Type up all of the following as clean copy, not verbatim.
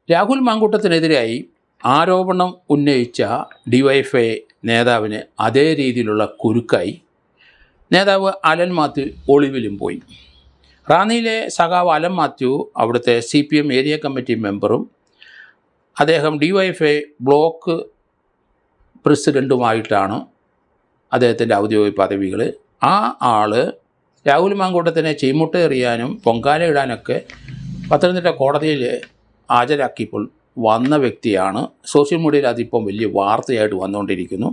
രാഹുൽ മാങ്കൂട്ടത്തിനെതിരായി ആരോപണം ഉന്നയിച്ച ഡിവൈഎഫ്ഐ നേതാവിന് അതേ രീതിയിലുള്ള കുരുക്കായി നേതാവ് അലൻ മാത്യു ഒളിവിലും പോയി. റാന്നിയിലെ സഖാവ് അലൻ മാത്യു അവിടുത്തെ CPM ഏരിയ കമ്മിറ്റി മെമ്പറും അദ്ദേഹം ഡിവൈഎഫ്ഐ ബ്ലോക്ക് പ്രസിഡൻറ്റുമായിട്ടാണ് അദ്ദേഹത്തിൻ്റെ ഔദ്യോഗിക പദവികൾ. ആ ആൾ രാഹുൽ മാങ്കൂട്ടത്തിനെ ചീമുട്ടയെറിയാനും പൊങ്കാല ഇടാനൊക്കെ പത്തനംതിട്ട കോടതിയിൽ ഹാജരാക്കിയപ്പോൾ വന്ന വ്യക്തിയാണ്. സോഷ്യൽ മീഡിയയിൽ അതിപ്പം വലിയ വാർത്തയായിട്ട് വന്നുകൊണ്ടിരിക്കുന്നു.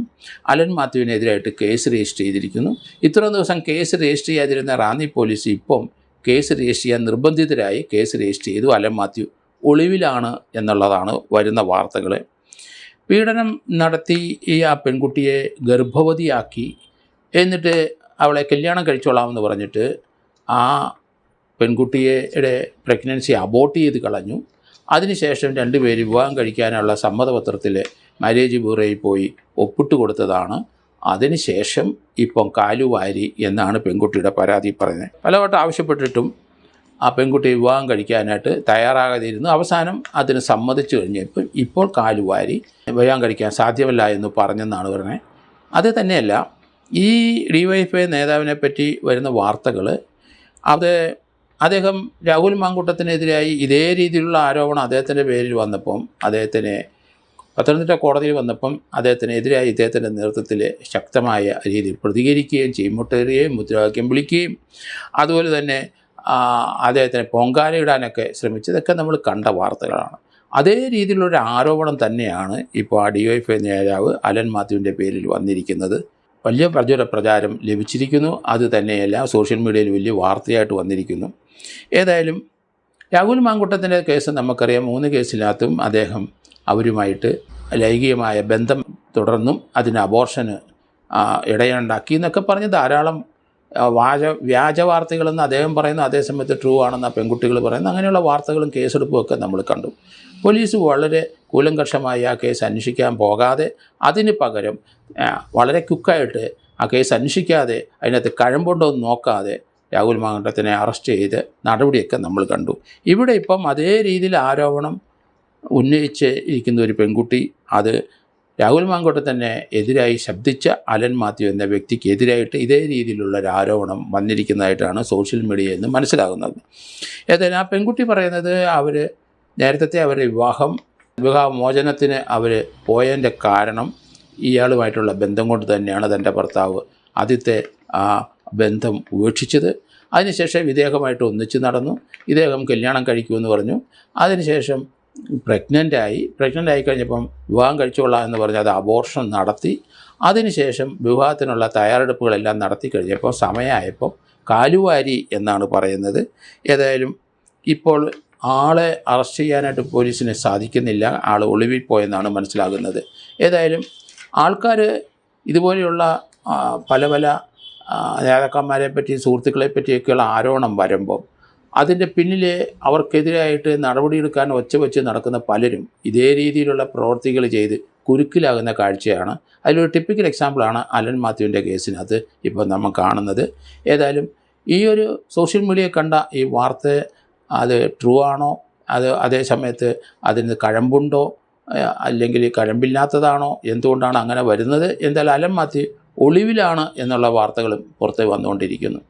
അലൻ മാത്യുവിനെതിരായിട്ട് കേസ് രജിസ്റ്റർ ചെയ്തിരിക്കുന്നു. ഇത്രയും ദിവസം കേസ് രജിസ്റ്റർ ചെയ്യാതിരുന്ന റാന്നി പോലീസ് ഇപ്പം കേസ് രജിസ്റ്റർ ചെയ്യാൻ നിർബന്ധിതരായി കേസ് രജിസ്റ്റർ ചെയ്തു. അലൻ മാത്യു ഒളിവിലാണ് എന്നുള്ളതാണ് വരുന്ന വാർത്തകൾ. പീഡനം നടത്തി ആ പെൺകുട്ടിയെ ഗർഭവതിയാക്കി എന്നിട്ട് അവളെ കല്യാണം കഴിച്ചോളാമെന്ന് പറഞ്ഞിട്ട് ആ പെൺകുട്ടിയുടെ പ്രഗ്നൻസി അബോർട്ട് ചെയ്ത് കളഞ്ഞു. അതിനുശേഷം രണ്ടുപേര് വിവാഹം കഴിക്കാനുള്ള സമ്മതപത്രത്തിൽ മാരേജ് ബ്യൂറോയിൽ പോയി ഒപ്പിട്ട് കൊടുത്തതാണ്. അതിനുശേഷം ഇപ്പം കാലുവാരി എന്നാണ് പെൺകുട്ടിയുടെ പരാതി പറയുന്നത്. പലവട്ടം ആവശ്യപ്പെട്ടിട്ടും ആ പെൺകുട്ടി വിവാഹം കഴിക്കാനായിട്ട് തയ്യാറാകാതിരുന്നു. അവസാനം അതിന് സമ്മതിച്ചു കഴിഞ്ഞപ്പോൾ ഇപ്പോൾ കാലുവാരി വിവാഹം കഴിക്കാൻ സാധ്യമല്ല എന്ന് പറഞ്ഞെന്നാണ് പറയുന്നത്. അത് തന്നെയല്ല, ഈ ഡിവൈഎഫ്ഐ നേതാവിനെ പറ്റി വരുന്ന വാർത്തകൾ അദ്ദേഹം രാഹുൽ മാങ്കൂട്ടത്തിനെതിരായി ഇതേ രീതിയിലുള്ള ആരോപണം അദ്ദേഹത്തിൻ്റെ പേരിൽ വന്നപ്പം അദ്ദേഹത്തിന് പത്തനംതിട്ട കോടതിയിൽ വന്നപ്പം അദ്ദേഹത്തിനെതിരായി ഇദ്ദേഹത്തിൻ്റെ നേതൃത്വത്തിൽ ശക്തമായ രീതിയിൽ പ്രതികരിക്കുകയും ചീമുട്ടേറുകയും മുദ്രാവാക്യം വിളിക്കുകയും അതുപോലെ തന്നെ അദ്ദേഹത്തിന് പൊങ്കാലയിടാനൊക്കെ ശ്രമിച്ചതൊക്കെ നമ്മൾ കണ്ട വാർത്തകളാണ്. അതേ രീതിയിലുള്ളൊരു ആരോപണം തന്നെയാണ് ഇപ്പോൾ ആ ഡിവൈഎഫ്ഐ നേതാവ് അലൻ മാത്യുവിൻ്റെ പേരിൽ വന്നിരിക്കുന്നത്. വലിയ പ്രചാരം ലഭിച്ചിരിക്കുന്നു. അത് തന്നെയല്ല, സോഷ്യൽ മീഡിയയിൽ വലിയ വാർത്തയായിട്ട് വന്നിരിക്കുന്നു. ഏതായാലും രാഹുൽ മാങ്കൂട്ടത്തിൻ്റെ കേസ് നമുക്കറിയാം. 3 കേസിനകത്തും അദ്ദേഹം അവരുമായിട്ട് ലൈംഗികമായ ബന്ധം തുടർന്നും അതിന് അബോർഷന് ഇടയുണ്ടാക്കി എന്നൊക്കെ പറഞ്ഞ് ധാരാളം വ്യാജ വാർത്തകളെന്ന് അദ്ദേഹം പറയുന്നു. അതേസമയത്ത് ട്രൂ ആണെന്ന് ആ പെൺകുട്ടികൾ പറയുന്നു. അങ്ങനെയുള്ള വാർത്തകളും കേസെടുപ്പുമൊക്കെ നമ്മൾ കണ്ടു. പോലീസ് വളരെ കൂലങ്കഷമായി ആ കേസ് അന്വേഷിക്കാൻ പോകാതെ അതിന് പകരം വളരെ ക്വിക്കായിട്ട് ആ കേസ് അന്വേഷിക്കാതെ അതിനകത്ത് കഴമ്പുണ്ടോ എന്ന് നോക്കാതെ രാഹുൽ മാങ്കൂട്ടത്തിനെ അറസ്റ്റ് ചെയ്ത് നടപടിയൊക്കെ നമ്മൾ കണ്ടു. ഇവിടെ ഇപ്പം അതേ രീതിയിൽ ആരോപണം ഉന്നയിച്ച് ഇരിക്കുന്ന ഒരു പെൺകുട്ടി, അത് രാഹുൽ മാങ്കൂട്ടത്തിന് എതിരായി ശബ്ദിച്ച അലൻ മാത്യു എന്ന വ്യക്തിക്ക് എതിരായിട്ട് ഇതേ രീതിയിലുള്ള ഒരു ആരോപണം വന്നിരിക്കുന്നതായിട്ടാണ് സോഷ്യൽ മീഡിയയിൽ നിന്ന് മനസ്സിലാകുന്നത്. ഏതായാലും ആ പെൺകുട്ടി പറയുന്നത് നേരത്തെ അവരുടെ വിവാഹമോചനത്തിന് അവർ പോയതിൻ്റെ കാരണം ഇയാളുമായിട്ടുള്ള ബന്ധം കൊണ്ട് തന്നെയാണ്. തൻ്റെ ഭർത്താവ് ആദ്യത്തെ ആ ബന്ധം ഉപേക്ഷിച്ചത്. അതിനുശേഷം ഇദ്ദേഹമായിട്ട് ഒന്നിച്ച് നടന്നു. ഇദ്ദേഹം കല്യാണം കഴിക്കുമെന്ന് പറഞ്ഞു. അതിനുശേഷം പ്രഗ്നൻ്റ് ആയി കഴിഞ്ഞപ്പം വിവാഹം കഴിച്ചുകൊള്ളാം എന്ന് പറഞ്ഞ് അത് അബോർഷൻ നടത്തി. അതിനുശേഷം വിവാഹത്തിനുള്ള തയ്യാറെടുപ്പുകളെല്ലാം നടത്തി കഴിഞ്ഞപ്പോൾ സമയമായപ്പോൾ കാലുവാരി എന്നാണ് പറയുന്നത്. ഏതായാലും ഇപ്പോൾ ആളെ അറസ്റ്റ് ചെയ്യാനായിട്ട് പോലീസിന് സാധിക്കുന്നില്ല. ആൾ ഒളിവിൽ പോയെന്നാണ് മനസ്സിലാകുന്നത്. ഏതായാലും ആൾക്കാർ ഇതുപോലെയുള്ള പല നേതാക്കന്മാരെ പറ്റി സുഹൃത്തുക്കളെ പറ്റിയൊക്കെയുള്ള ആരോപണം വരുമ്പം അതിൻ്റെ പിന്നിൽ അവർക്കെതിരായിട്ട് നടപടിയെടുക്കാൻ ഒച്ചവെച്ച് നടക്കുന്ന പലരും ഇതേ രീതിയിലുള്ള പ്രവൃത്തികൾ ചെയ്ത് കുരുക്കിലാകുന്ന കാഴ്ചയാണ്. അതിലൊരു ടിപ്പിക്കൽ എക്സാമ്പിളാണ് അലൻ മാത്യുവിൻ്റെ കേസിനകത്ത് ഇപ്പോൾ നമ്മൾ കാണുന്നത്. ഏതായാലും ഈ ഒരു സോഷ്യൽ മീഡിയ കണ്ട ഈ വാർത്ത അത് ട്രൂ ആണോ, അതേ സമയത്ത് അതിന് കഴമ്പുണ്ടോ അല്ലെങ്കിൽ കഴമ്പില്ലാത്തതാണോ, എന്തുകൊണ്ടാണ് അങ്ങനെ വരുന്നത്? എന്തായാലും അലൻ മാത്യു ഒളിവിലാണ് എന്നുള്ള വാർത്തകളും പുറത്ത് വന്നുകൊണ്ടിരിക്കുന്നു.